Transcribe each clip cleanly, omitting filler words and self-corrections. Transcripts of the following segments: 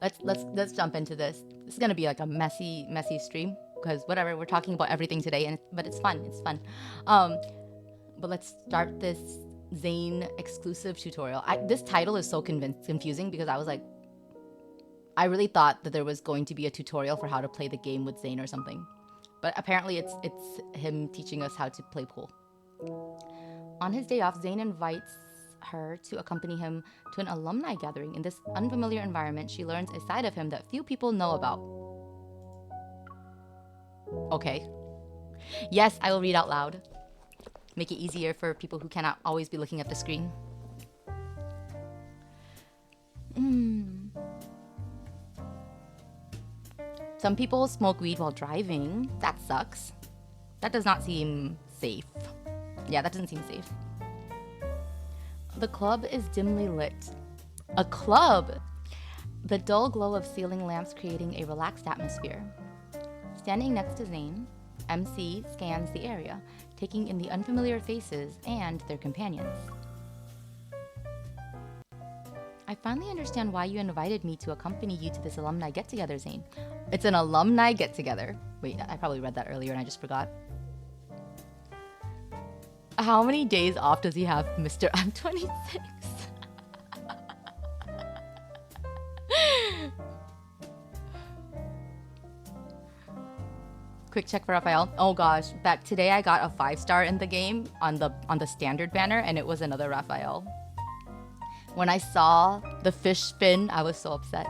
let's jump into this. This is gonna be like a messy stream because whatever, we're talking about everything today, but it's fun. It's fun. Um, but let's start this Zayne exclusive tutorial. This title is so confusing because I was like, I really thought that there was going to be a tutorial for how to play the game with Zayne or something, but apparently it's him teaching us how to play pool. On his day off, Zayne invites her to accompany him to an alumni gathering. In this unfamiliar environment, she learns a side of him that few people know about. Okay. Yes, I will read out loud. Make it easier for people who cannot always be looking at the screen. Some people smoke weed while driving. That sucks. That does not seem safe. Yeah, that doesn't seem safe. The club is dimly lit. A club! The dull glow of ceiling lamps creating a relaxed atmosphere. Standing next to Zayne, MC scans the area, taking in the unfamiliar faces and their companions. I finally understand why you invited me to accompany you to this alumni get-together, Zayne. It's an alumni get-together. Wait, I probably read that earlier and I just forgot. How many days off does he have, Mr. I'm 26? Quick check for Raphael. Oh gosh, back today I got a 5-star in the game on the standard banner and it was another Raphael. When I saw the fish spin, I was so upset.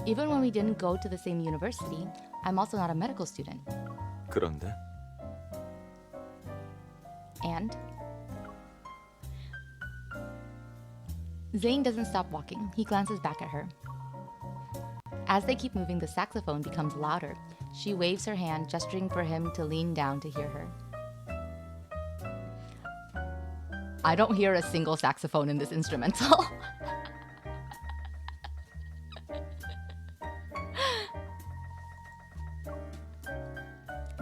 Even when we didn't go to the same university, I'm also not a medical student. 그런데? And? Zayne doesn't stop walking. He glances back at her. As they keep moving, the saxophone becomes louder. She waves her hand, gesturing for him to lean down to hear her. I don't hear a single saxophone in this instrumental.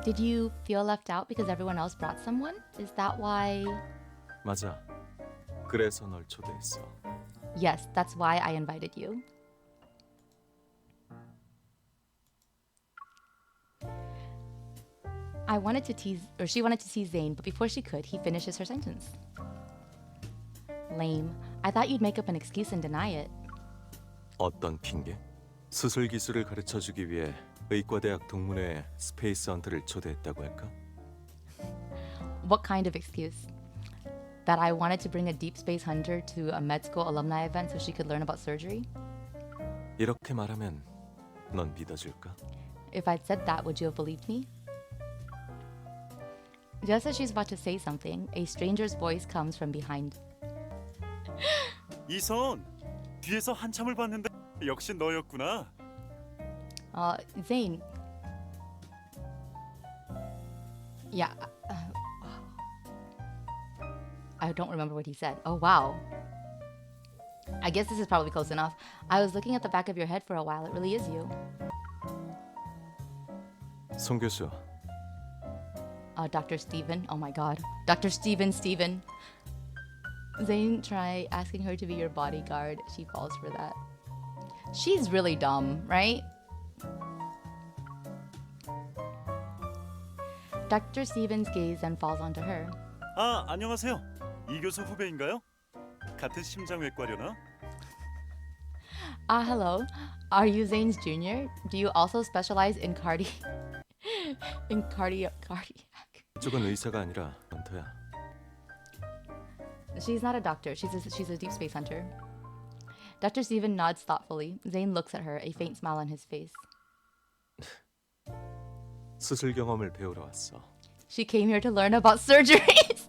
Did you feel left out because everyone else brought someone? Is that why? 맞아. 그래서 널 초대했어. Yes, that's why I invited you. She wanted to tease Zayne, but before she could, he finishes her sentence. Lame. I thought you'd make up an excuse and deny it. 어떤 핑계? 수술 기술을 가르쳐주기 위해 의과대학 동문회에 스페이스 헌트를 초대했다고 할까? What kind of excuse? That I wanted to bring a deep space hunter to a med school alumni event so she could learn about surgery? 이렇게 말하면 넌 믿어줄까? If I'd said that, would you have believed me? Just as she's about to say something, a stranger's voice comes from behind. 이선 뒤에서 한참을 봤는데 역시 너였구나. Zayne. Yeah. I don't remember what he said. Oh, wow. I guess this is probably close enough. I was looking at the back of your head for a while. It really is you. 송 교수, Dr. Steven. Oh my god. Dr. Steven. Zayne try asking her to be your bodyguard. She falls for that. She's really dumb, right? Dr. Steven's gaze then falls onto her. 아, 안녕하세요. 이 교수 후배인가요? 같은 심장외과려나? Hello. Are you Zayne's junior? Do you also specialize in cardiac? 이쪽은 의사가 아니라 헌터야. She's not a doctor. She's a deep space hunter. Dr. Steven nods thoughtfully. Zayne looks at her, a faint smile on his face. 수술 경험을 배우러 왔어. She came here to learn about surgeries.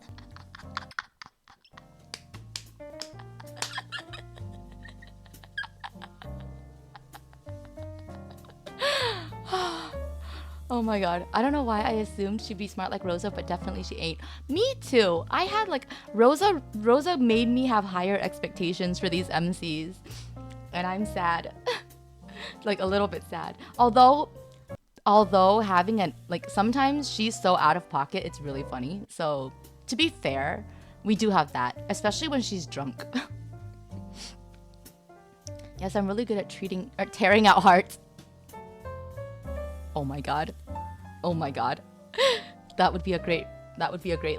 Oh my god. I don't know why I assumed she'd be smart like Rosa, but definitely she ain't. Me too. I had like Rosa made me have higher expectations for these MCs. And I'm sad. Like a little bit sad. Although having an like sometimes she's so out of pocket, it's really funny. So to be fair, we do have that, especially when she's drunk. Yes, I'm really good at tearing out hearts. Oh my god. Oh my god. That would be a great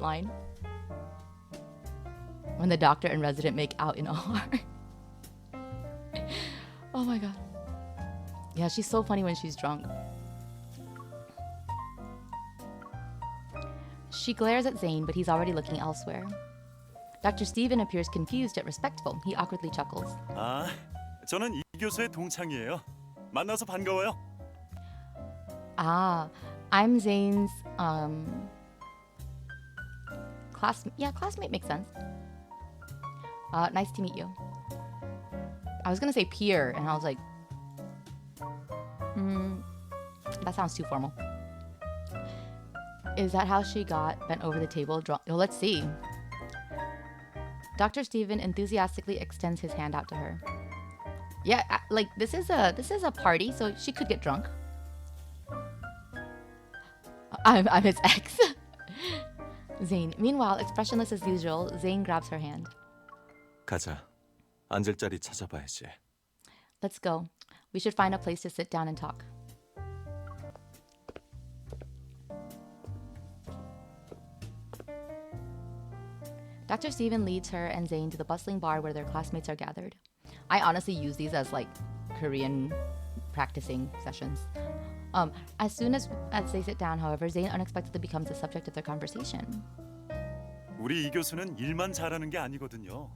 line. When the doctor and resident make out in a heart. Oh my god. Yeah, she's so funny when she's drunk. She glares at Zayne, but he's already looking elsewhere. Dr. Steven appears confused yet respectful. He awkwardly chuckles. 아, 저는 이 교수의 동창이에요. 만나서 반가워요. Ah, I'm Zayne's classmate makes sense. Nice to meet you. I was gonna say peer, and I was like, that sounds too formal. Is that how she got bent over the table? Well, let's see. Dr. Steven enthusiastically extends his hand out to her. Yeah, like this is a party, so she could get drunk. I'm his ex. Zayne. Meanwhile, expressionless as usual, Zayne grabs her hand. 가자. 앉을 자리 찾아봐야지. Let's go. We should find a place to sit down and talk. Dr. Steven leads her and Zayne to the bustling bar where their classmates are gathered. I honestly use these as like Korean practicing sessions. As soon as they sit down, however, Zayne unexpectedly becomes the subject of their conversation. 우리 이 교수는 일만 잘하는 게 아니거든요.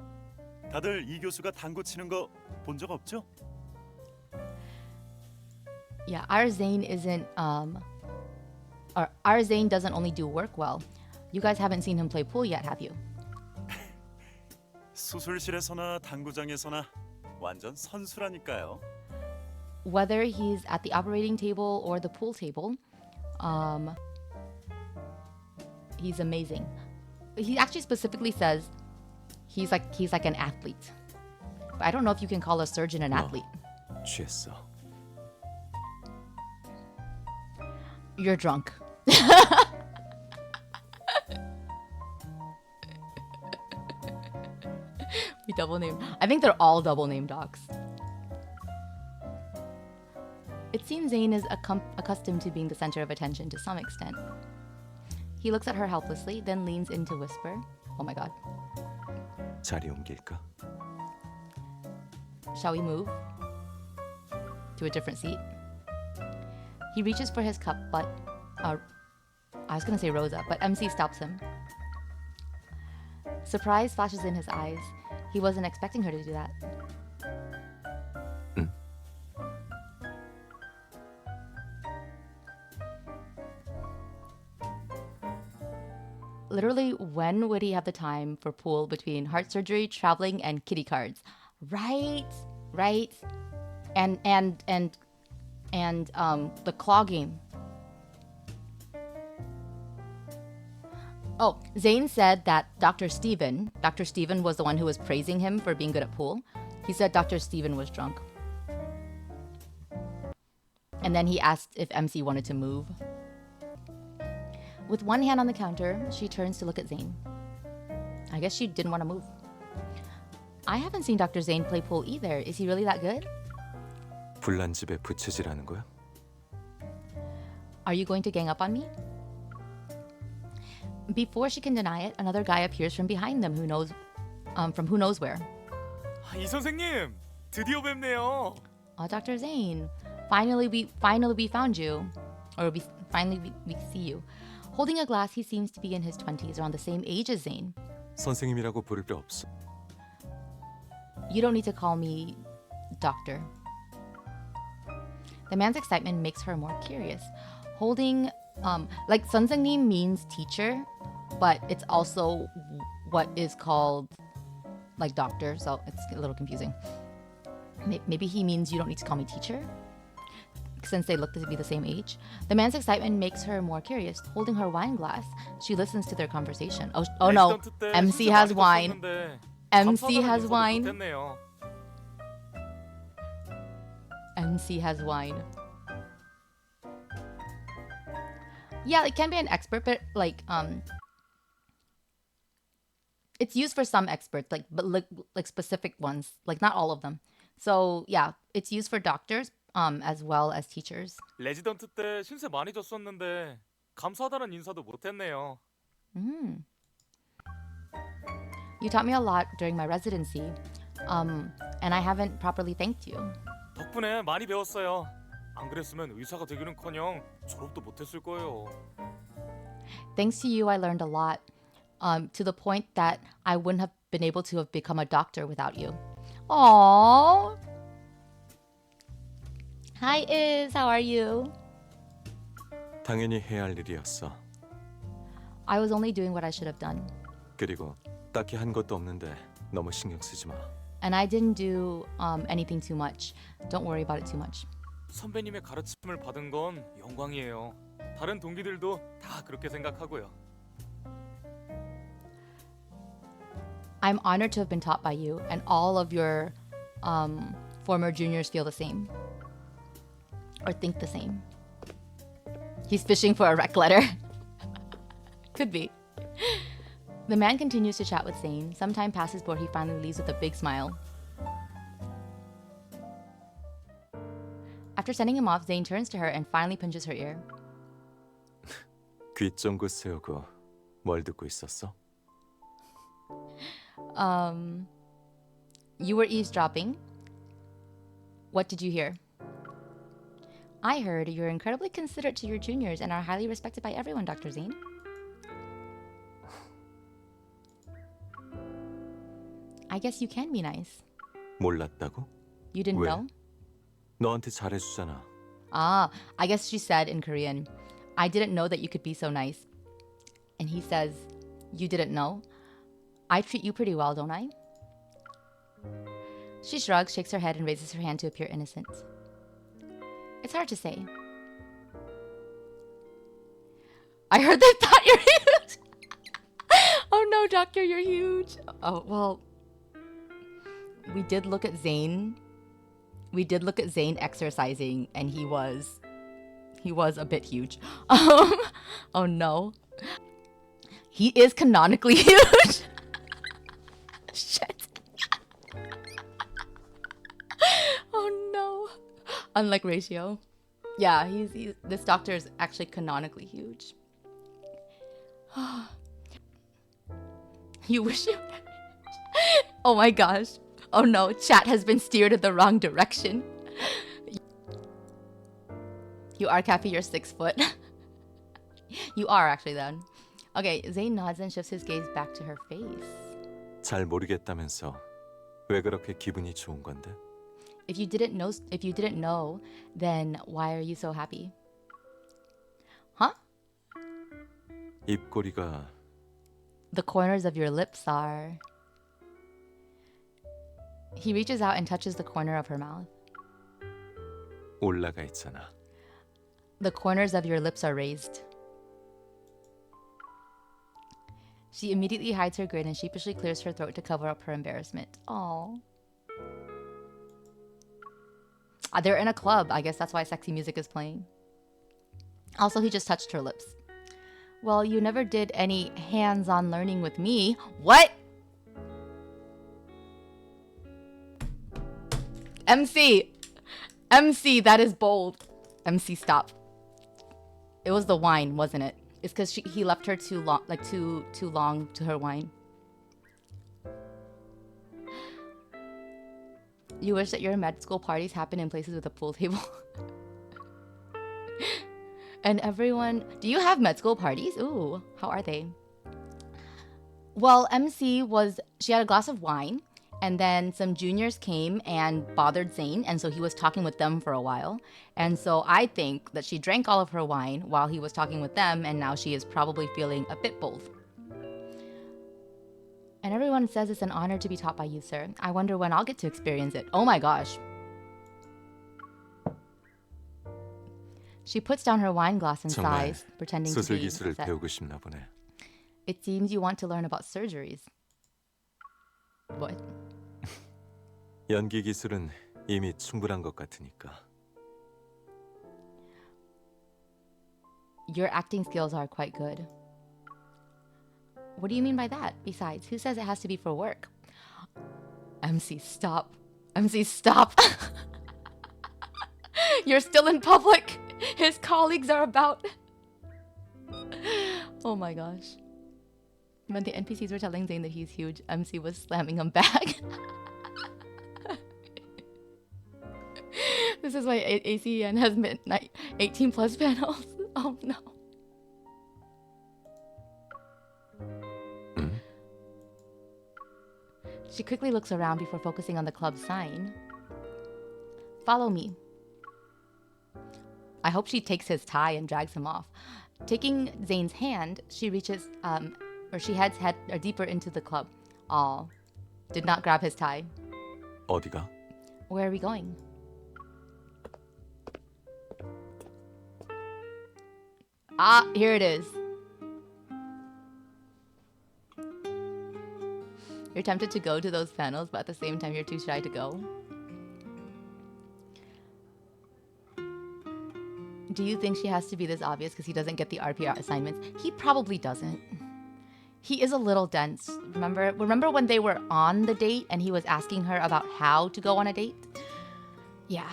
다들 이 교수가 당구 치는 거 본 적 없죠? Yeah, our Zayne isn't or our Zayne doesn't only do work well. You guys haven't seen him play pool yet, have you? 수술실에서나 당구장에서나 완전 선수라니까요. Whether he's at the operating table or the pool table, he's amazing. He actually specifically says he's like an athlete. But I don't know if you can call a surgeon an athlete. 취했어. You're drunk. We double name. I think they're all double name dogs. It seems Zayne is accustomed to being the center of attention to some extent. He looks at her helplessly, then leans in to whisper, "Oh my god. 자리 옮길까? Shall we move to a different seat?" He reaches for his cup, but I was gonna say Rosa, but MC stops him. Surprise flashes in his eyes. He wasn't expecting her to do that. Literally, when would he have the time for pool between heart surgery, traveling, and kitty cards? Right? And the claw game. Oh, Zayne said that Dr. Steven was the one who was praising him for being good at pool. He said Dr. Steven was drunk. And then he asked if MC wanted to move. With one hand on the counter, she turns to look at Zayne. I guess she didn't want to move. I haven't seen Dr. Zayne play pool either. Is he really that good? 불난 집에 부채질하는 거야? Are you going to gang up on me? Before she can deny it, another guy appears from behind them from who knows where. 이 선생님, 드디어 뵙네요. Oh, Dr. Zayne. Finally we found you. Or we see you. Holding a glass, he seems to be in his 20s, around the same age as Zayne. 선생님이라고 부를 필요 없어. You don't need to call me doctor. The man's excitement makes her more curious. Holding, like 선생님 means teacher, but it's also what is called like doctor, so it's a little confusing. Maybe he means you don't need to call me teacher, since they look to be the same age. The man's excitement makes her more curious. Holding her wine glass, she listens to their conversation. Oh no, MC has wine. MC has wine. MC has wine. Yeah, it can be an expert, but like it's used for some experts, like but like specific ones, like not all of them. So yeah, it's used for doctors as well as teachers. 레지던트 때 신세 많이 졌었는데 감사하다는 인사도 못했네요. Mm. You taught me a lot during my residency, and I haven't properly thanked you. 덕분에 많이 배웠어요. 안 그랬으면 의사가 되기는커녕 졸업도 못했을 거예요. Thanks to you, I learned a lot, to the point that I wouldn't have been able to have become a doctor without you. Aww. Hi, Iz. How are you? 당연히 해야 할 일이었어. I was only doing what I should have done. 그리고 딱히 한 것도 없는데 너무 신경 쓰지 마. And I didn't do anything too much. Don't worry about it too much. 선배님의 가르침을 받은 건 영광이에요. 다른 동기들도 다 그렇게 생각하고요. I'm honored to have been taught by you, and all of your former juniors feel the same. Or think the same. He's fishing for a rec letter. Could be. The man continues to chat with Zayne. Some time passes before he finally leaves with a big smile. After sending him off, Zayne turns to her and finally pinches her ear. 귀 쫑긋 세우고 뭘 듣고 있었어? You were eavesdropping. What did you hear? I heard you're incredibly considerate to your juniors and are highly respected by everyone, Dr. Zayne. I guess you can be nice. 몰랐다고? You didn't 왜? know? 너한테 잘해주잖아. Ah, I guess she said in Korean, I didn't know that you could be so nice. And he says, you didn't know? I treat you pretty well, don't I? She shrugs, shakes her head, and raises her hand to appear innocent. It's hard to say. I heard they thought you're huge. Oh no, doctor, you're huge. Oh, well, we did look at Zayne. We did look at Zayne exercising, and he was a bit huge. Oh no. He is canonically huge. Shit. Oh no. Unlike Ratio. Yeah, he's this doctor is actually canonically huge. You wish you. Oh my gosh. Oh no, chat has been steered in the wrong direction. You are Cappy, you're 6 foot. You are actually then. Okay, Zayne nods and shifts his gaze back to her face. 잘 모르겠다면서 왜 그렇게 기분이 좋은 건데? If you didn't know, then why are you so happy? Huh? 입꼬리가 The corners of your lips are. He reaches out and touches the corner of her mouth. 올라가 있잖아. The corners of your lips are raised. She immediately hides her grin and sheepishly clears her throat to cover up her embarrassment. Aww. They're in a club. I guess that's why sexy music is playing. Also, he just touched her lips. Well, you never did any hands-on learning with me. What? MC! MC, that is bold. MC, stop. It was the wine, wasn't it? It's because he left her too long, like too long to her wine. You wish that your med school parties happen in places with a pool table. And everyone, do you have med school parties? Ooh, how are they? Well, she had a glass of wine, and then some juniors came and bothered Zayne, and so he was talking with them for a while. And so I think that she drank all of her wine while he was talking with them, and now she is probably feeling a bit bold. And everyone says it's an honor to be taught by you, sir. I wonder when I'll get to experience it. Oh my gosh. She puts down her wine glass and 정말 sighs, pretending to 수술 be 기술을 upset. 배우고 싶나 보네. It seems you want to learn about surgeries. What? 연기 기술은 이미 충분한 것 같으니까. Your acting skills are quite good. What do you mean by that? Besides, who says it has to be for work? MC, stop. MC, stop. You're still in public. His colleagues are about. Oh my gosh. When the NPCs were telling Zayne that he's huge, MC was slamming him back. This is why ACN has 18 plus panels. Oh no. She quickly looks around before focusing on the club sign. Follow me. I hope she takes his tie and drags him off. Taking Zayne's hand, she reaches, or she heads deeper into the club. Aw, did not grab his tie. 어디가? Where are we going? Ah, here it is. You're tempted to go to those panels, but at the same time, you're too shy to go. Do you think she has to be this obvious because he doesn't get the RPR assignments? He probably doesn't. He is a little dense. Remember when they were on the date and he was asking her about how to go on a date? Yeah.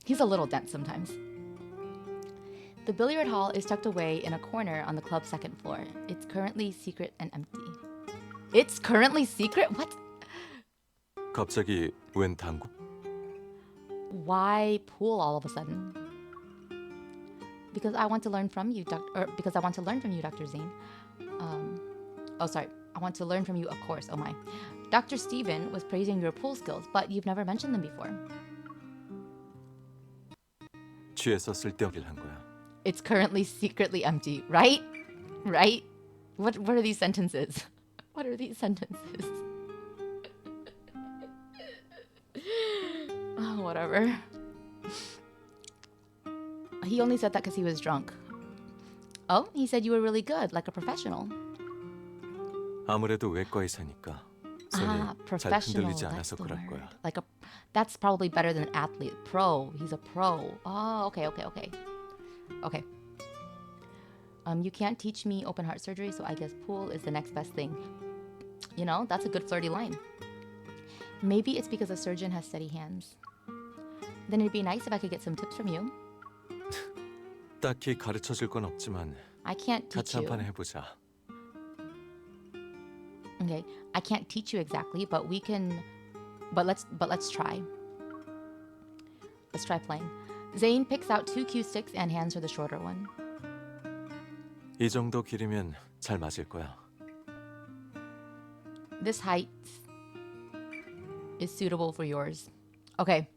He's a little dense sometimes. The billiard hall is tucked away in a corner on the club's second floor. It's currently secret and empty. It's currently secret? What? 갑자기 웬 당구? Why pool all of a sudden? Because I want to learn from you, Dr. Zayne. Oh, sorry. I want to learn from you, of course. Oh my. Dr. Steven was praising your pool skills, but you've never mentioned them before. 취해서 쓸데없는 한 거야. It's currently secretly empty, right? Right? What are these sentences? What are these sentences? Oh, whatever. He only said that because he was drunk. Oh, he said you were really good, like a professional. 아무래도 외과 의사니까 손이 잘 professional. 흔들리지 That's 않아서 the 그럴 word. 거야. That's probably better than athlete. Pro. He's a pro. Oh, okay. Okay. You can't teach me open heart surgery, so I guess pool is the next best thing. You know, that's a good flirty line. Maybe it's because a surgeon has steady hands. Then it'd be nice if I could get some tips from you. 딱히 가르쳐 줄 건 없지만 I can't teach 같이 you. 한판 해보자. Okay, I can't teach you exactly, but we can. But let's try. Let's try playing. Zayne picks out 2 cue sticks and hands her the shorter one. 이 정도 길이면 잘 맞을 거야. This height is suitable for yours. Okay.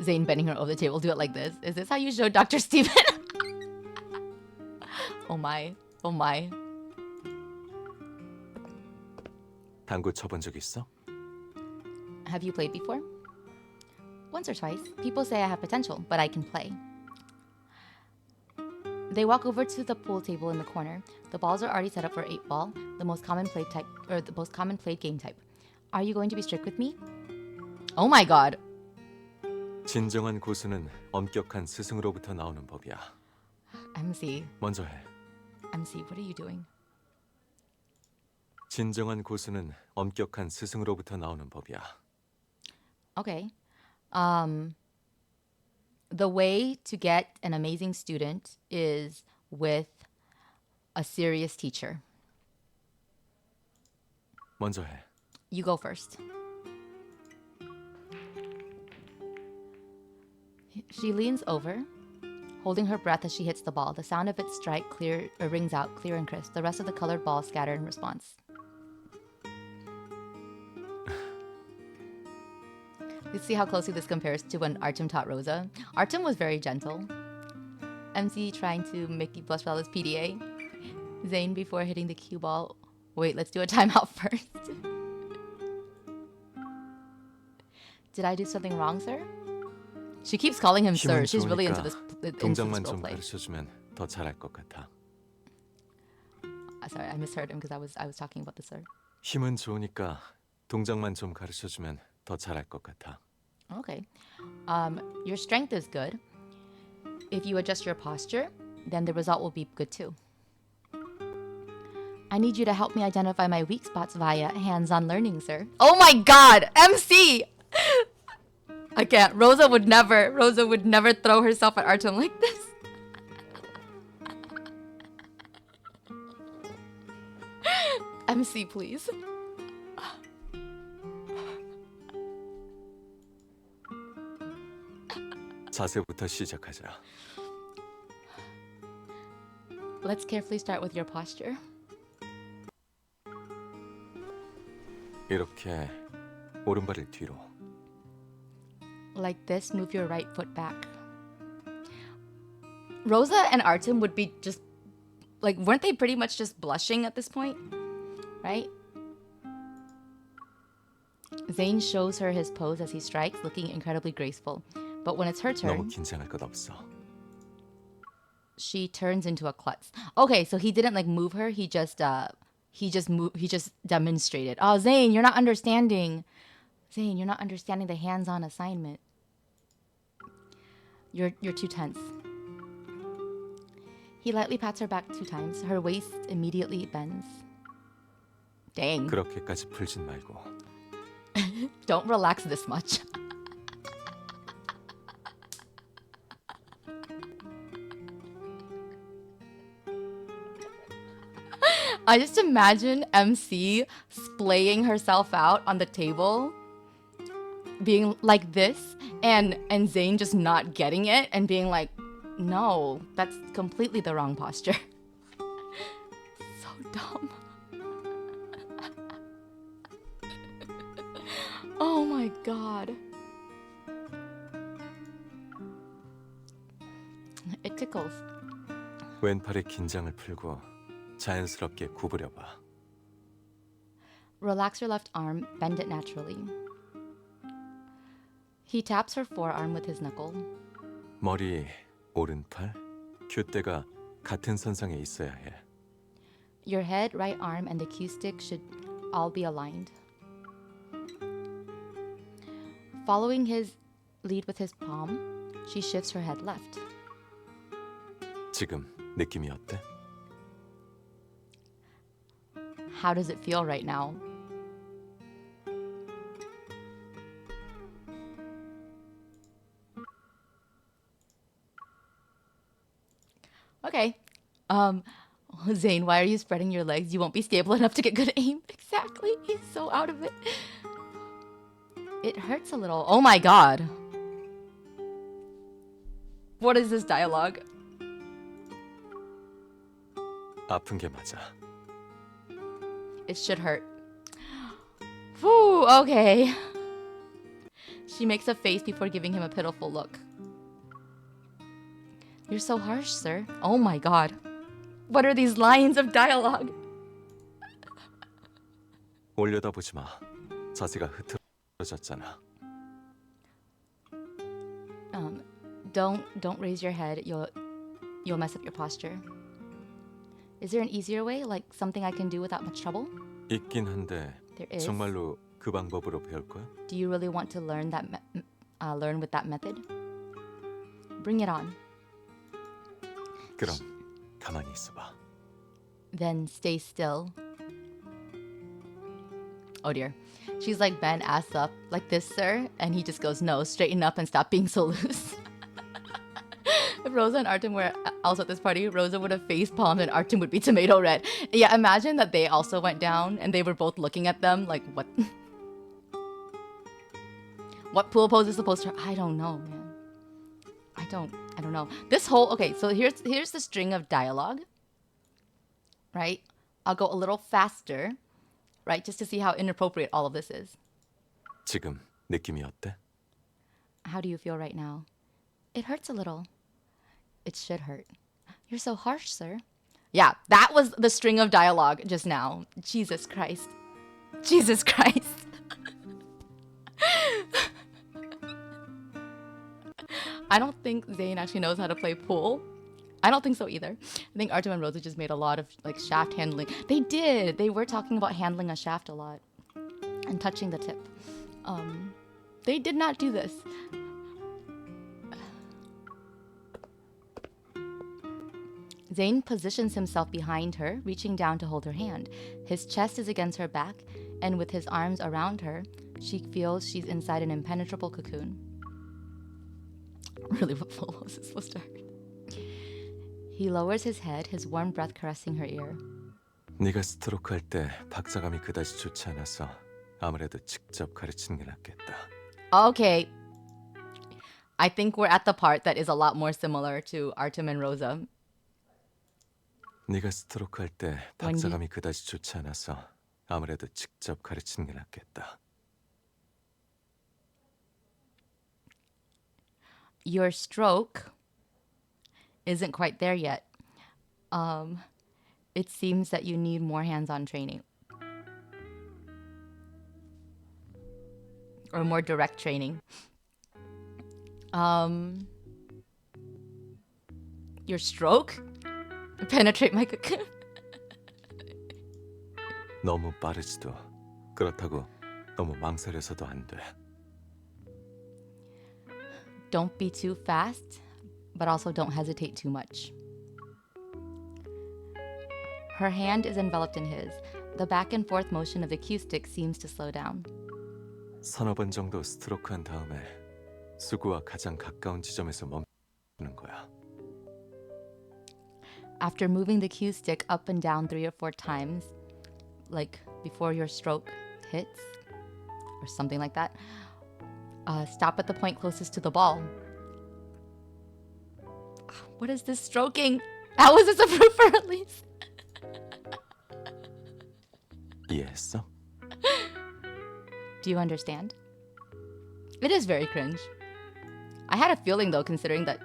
Zayne bending her over the table. Do it like this. Is this how you show Dr. Steven? Oh my. 당구 쳐본 적 있어? Have you played before? Once or twice. People say I have potential, but I can play. They walk over to the pool table in the corner. The balls are already set up for 8-ball, the most common played game type. Are you going to be strict with me? Oh my god. 진정한 고수는 엄격한 스승으로부터 나오는 법이야. MC, 먼저 해. what are you doing? 진정한 고수는 엄격한 스승으로부터 나오는 법이야. Okay. The way to get an amazing student is with a serious teacher. 먼저 해. You go first. She leans over, holding her breath as she hits the ball. The sound of its strike rings out clear and crisp. The rest of the colored balls scatter in response. Let's see how closely this compares to when Artem taught Rosa. Artem was very gentle. MC trying to make you blush while his PDA. Zayne before hitting the cue ball. Wait, let's do a timeout first. Did I do something wrong, sir? She keeps calling him sir. 힘은 She's really into 좋으니까 this 동작만 role 좀 play. 가르쳐주면 더 잘할 것 같아. Sorry, I misheard him because I was talking about the sir. 힘은 좋으니까 동작만 좀 가르쳐주면 더 잘할 것 같아. Okay. Your strength is good. If you adjust your posture, then the result will be good too. I need you to help me identify my weak spots via hands-on learning, sir. Oh my god, MC! I can't. Rosa would never throw herself at Artem like this. MC, please. 자세부터 시작하자. Let's carefully start with your posture. 이렇게 오른발을 뒤로. Like this, move your right foot back. Rosa and Artem would be just like, weren't they pretty much just blushing at this point? Right? Zayne shows her his pose as he strikes, looking incredibly graceful. But when it's her 너무 turn, 긴장할 것 없어. she turns into a klutz. Okay, so he didn't like move her. He just demonstrated. Oh, Zayne, you're not understanding. Zayne, you're not understanding the hands-on assignment. You're too tense. He lightly pats her back 2 times. Her waist immediately bends. Dang. 그렇게까지 풀진 말고. Don't relax this much. I just imagine MC splaying herself out on the table, being like this, and Zayne just not getting it and being like, no, that's completely the wrong posture. So dumb. Oh my god. It tickles. 왼팔의 긴장을 풀고 자연스럽게 구부려봐. Relax your left arm, bend it naturally. He taps her forearm with his knuckle. 머리, 오른팔, 큐대가 같은 선상에 있어야 해. Your head, right arm, and the cue stick should all be aligned. Following his lead with his palm, she shifts her head left. 지금 느낌이 어때? How does it feel right now? Okay. Zayne, why are you spreading your legs? You won't be stable enough to get good aim. Exactly. He's so out of it. It hurts a little. Oh my god. What is this dialogue? 아픈 게 맞아. It should hurt. Whew, okay. She makes a face before giving him a pitiful look. You're so harsh, sir. Oh my god. What are these lines of dialogue? 올려다보지 마. 자세가 흐트러졌잖아. Don't raise your head. You'll mess up your posture. Is there an easier way, like something I can do without much trouble? 있긴 한데 There is. 정말로 그 방법으로 배울 거야? Do you really want to learn that learn with that method? Bring it on. 그럼 가만히 있어봐. Then stay still. Oh dear. She's like, bend ass up like this, sir. And he just goes, no, straighten up and stop being so loose. If Rosa and Artem were also at this party, Rosa would have face palmed and Artem would be tomato red. Yeah, imagine that they also went down and they were both looking at them like, what? What pool pose is supposed to... I don't know, man. I don't know. This whole... Okay, so here's the string of dialogue. Right? I'll go a little faster. Right? Just to see how inappropriate all of this is. 지금 느낌이 어때? How do you feel right now? It hurts a little. It should hurt. You're so harsh, sir. Yeah, that was the string of dialogue just now. Jesus Christ. Jesus Christ. I don't think Zayne actually knows how to play pool. I don't think so either. I think Artem and Rosa just made a lot of like shaft handling. They did. They were talking about handling a shaft a lot and touching the tip. They did not do this. Zayne positions himself behind her, reaching down to hold her hand. His chest is against her back, and with his arms around her, she feels she's inside an impenetrable cocoon. Really, what flow was it supposed to hurt? He lowers his head, his warm breath caressing her ear. 네가 스트로크 할 때 박자감이 그다지 좋지 않아서 아무래도 직접 가르치는 게 낫겠다. Okay. I think we're at the part that is a lot more similar to Artem and Rosa. 네가 스트로크 할 때 박자감이 그다지 좋지 않아서 아무래도 직접 가르치는 게 낫겠다. Your stroke isn't quite there yet. It seems that you need more hands-on training. Or more direct training. Your stroke? Penetrate my cocoon. 너무 빠르지도 그렇다고 너무 망설여서도 안 돼. Don't be too fast, but also don't hesitate too much. Her hand is enveloped in his. The back and forth motion of the cue stick seems to slow down. 서너 번 정도 스트로크한 다음에 수구와 가장 가까운 지점에서 멈추는 거야. After moving the cue stick up and down 3 or 4 times, like before your stroke hits, or something like that, stop at the point closest to the ball. What is this stroking? How is this approved for release? 이해했어? Do you understand? It is very cringe. I had a feeling though, considering that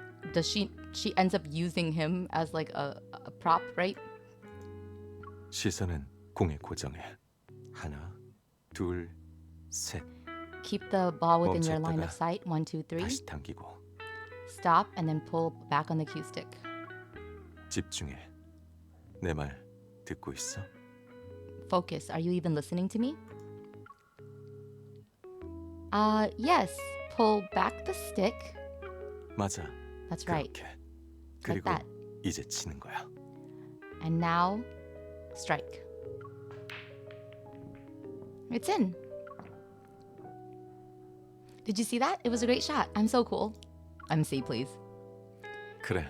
she ends up using him as like a prop, right? 시선은 공에 고정해. 하나, 둘, 셋. Keep the ball within your 멈췄다가 line of sight. 1, 2, 3. 다시 당기고 Stop and then pull back on the cue stick. 집중해. 내 말 듣고 있어? Focus. Are you even listening to me? Yes. Pull back the stick. 맞아. That's right. 그렇게. Like 그리고 that. 이제 치는 거야. And now, strike. It's in. Did you see that? It was a great shot. I'm so cool. MC, please. 그래.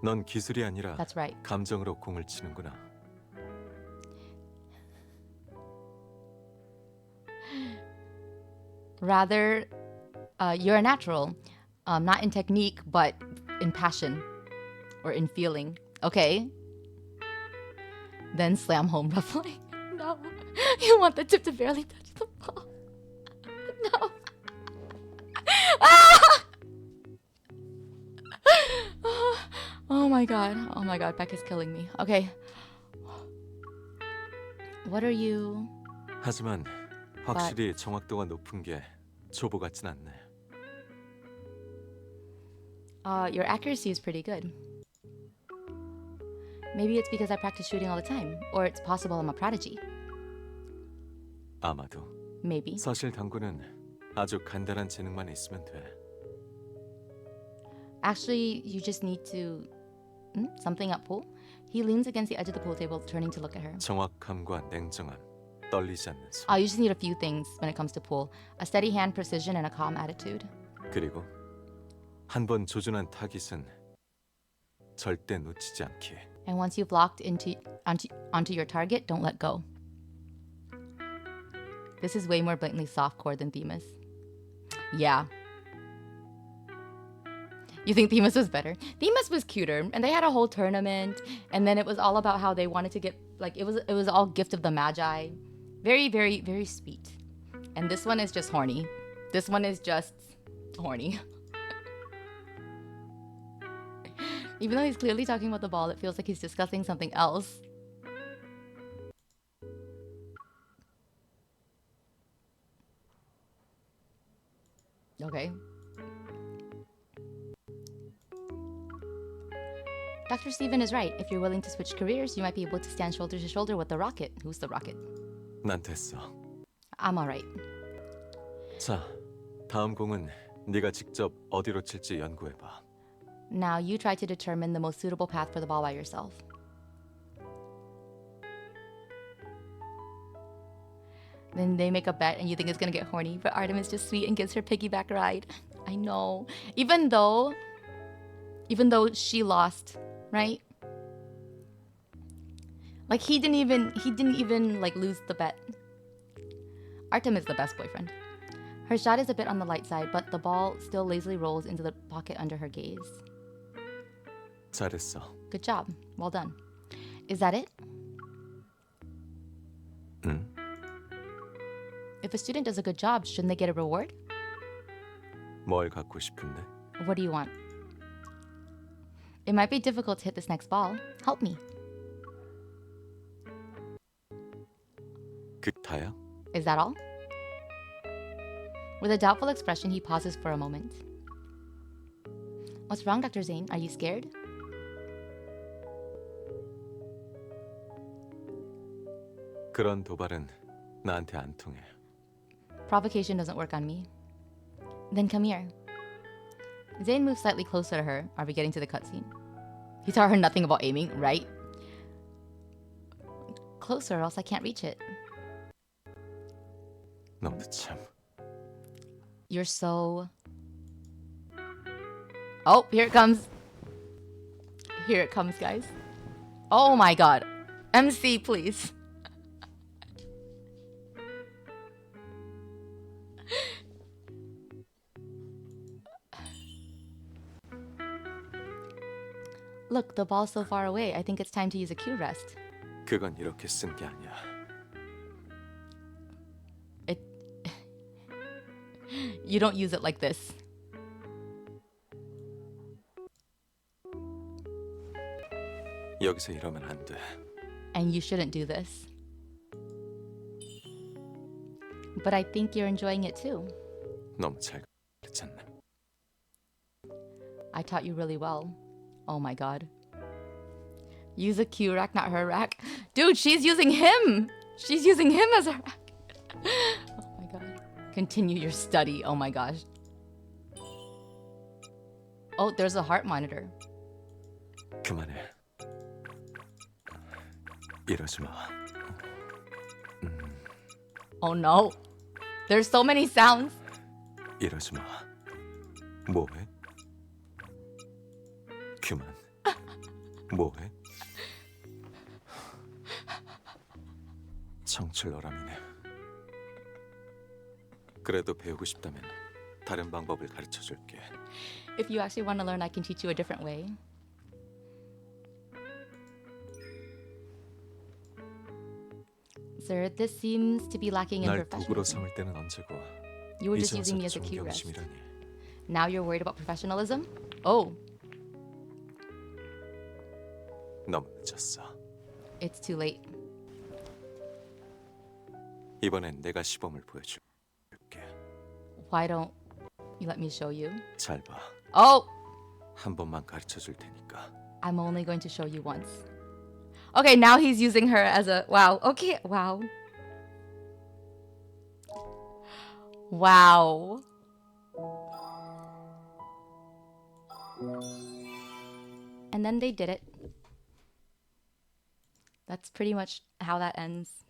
넌 기술이 아니라 That's right. 감정으로 공을 치는구나. Rather, you're a natural. Not in technique, but in passion or in feeling. Okay? Then slam home roughly. No. You want the tip to barely touch the ball. No. Ah! Oh my god. Oh my god. Beck is killing me. Okay. What are you? 하지만 확실히 정확도가 높은 게 초보 같진 않네. Your accuracy is pretty good. Maybe it's because I practice shooting all the time, or it's possible I'm a prodigy. 아마도. Maybe. 사실 당구는 아주 간단한 재능만 있으면 돼. Actually, you just need to... something at pool? He leans against the edge of the pool table, turning to look at her. 정확함과 냉정함, 떨리지 않는 손. You just need a few things when it comes to pool. A steady hand precision and a calm attitude. 그리고 한 번 조준한 타깃은 절대 놓치지 않기. And once you've locked onto your target, don't let go. This is way more blatantly softcore than Themis. Yeah. You think Themis was better? Themis was cuter, and they had a whole tournament, and then it was all about how they wanted to get, like, it was all gift of the Magi. Very, very, very sweet. And this one is just horny. This one is just horny. Even though he's clearly talking about the ball, it feels like he's discussing something else. Okay. Dr. Steven is right. If you're willing to switch careers, you might be able to stand shoulder to shoulder with the Rocket. Who's the Rocket? 난 됐어. I'm alright. 자, 다음 공은 네가 직접 어디로 칠지 연구해봐. Now you try to determine the most suitable path for the ball by yourself. Then they make a bet and you think it's gonna get horny, but Artem is just sweet and gives her piggyback ride. I know. Even though she lost, right? Like he didn't even like lose the bet. Artem is the best boyfriend. Her shot is a bit on the light side, but the ball still lazily rolls into the pocket under her gaze. 잘했어. Good job. Well done. Is that it? 응? If a student does a good job, shouldn't they get a reward? 뭘 갖고 싶은데? What do you want? It might be difficult to hit this next ball. Help me. 그 다야? Is that all? With a doubtful expression, he pauses for a moment. What's wrong, Dr. Zayne? Are you scared? 그런 도발은 나한테 안 통해. Provocation doesn't work on me. Then come here. Zayne moves slightly closer to her. Are we getting to the cutscene? He taught her nothing about aiming, right? Closer, or else I can't reach it. 너도 참. You're so... Oh, here it comes. Here it comes, guys. Oh my god. MC, please. Look, the ball's so far away. I think it's time to use a Q rest. 그건 이렇게 쓴 게 아니야. It... You don't use it like this. 여기서 이러면 안 돼. And you shouldn't do this. But I think you're enjoying it too. 너무 잘 가르쳤네. I taught you really well. Oh my god. Use a Q rack, not her rack. Dude, she's using him! She's using him as a rack. Oh my god. Continue your study. Oh my gosh. Oh, there's a heart monitor. 그만해. 이러지 마. Oh no. There's so many sounds. 이러지 마. 뭐해? 그만. 뭐해? 청출어람이네. 그래도 배우고 싶다면 다른 방법을 가르쳐 줄게. If you actually want to learn, I can teach you a different way. Sir, this seems to be lacking in 날 도구로 professionalism. 삼을 때는 언제고 You were just 이제 using me 와서 as a key rest. 존경심이라니. Now you're worried about professionalism? Oh, 너무 늦었어. it's too late. 이번엔 내가 시범을 보여줄게. Why don't you let me show you? 잘 봐. Oh, 한 번만 가르쳐 줄 테니까. I'm only going to show you once. Okay, now he's using her as a... Wow, okay, wow. Wow. And then they did it. That's pretty much how that ends.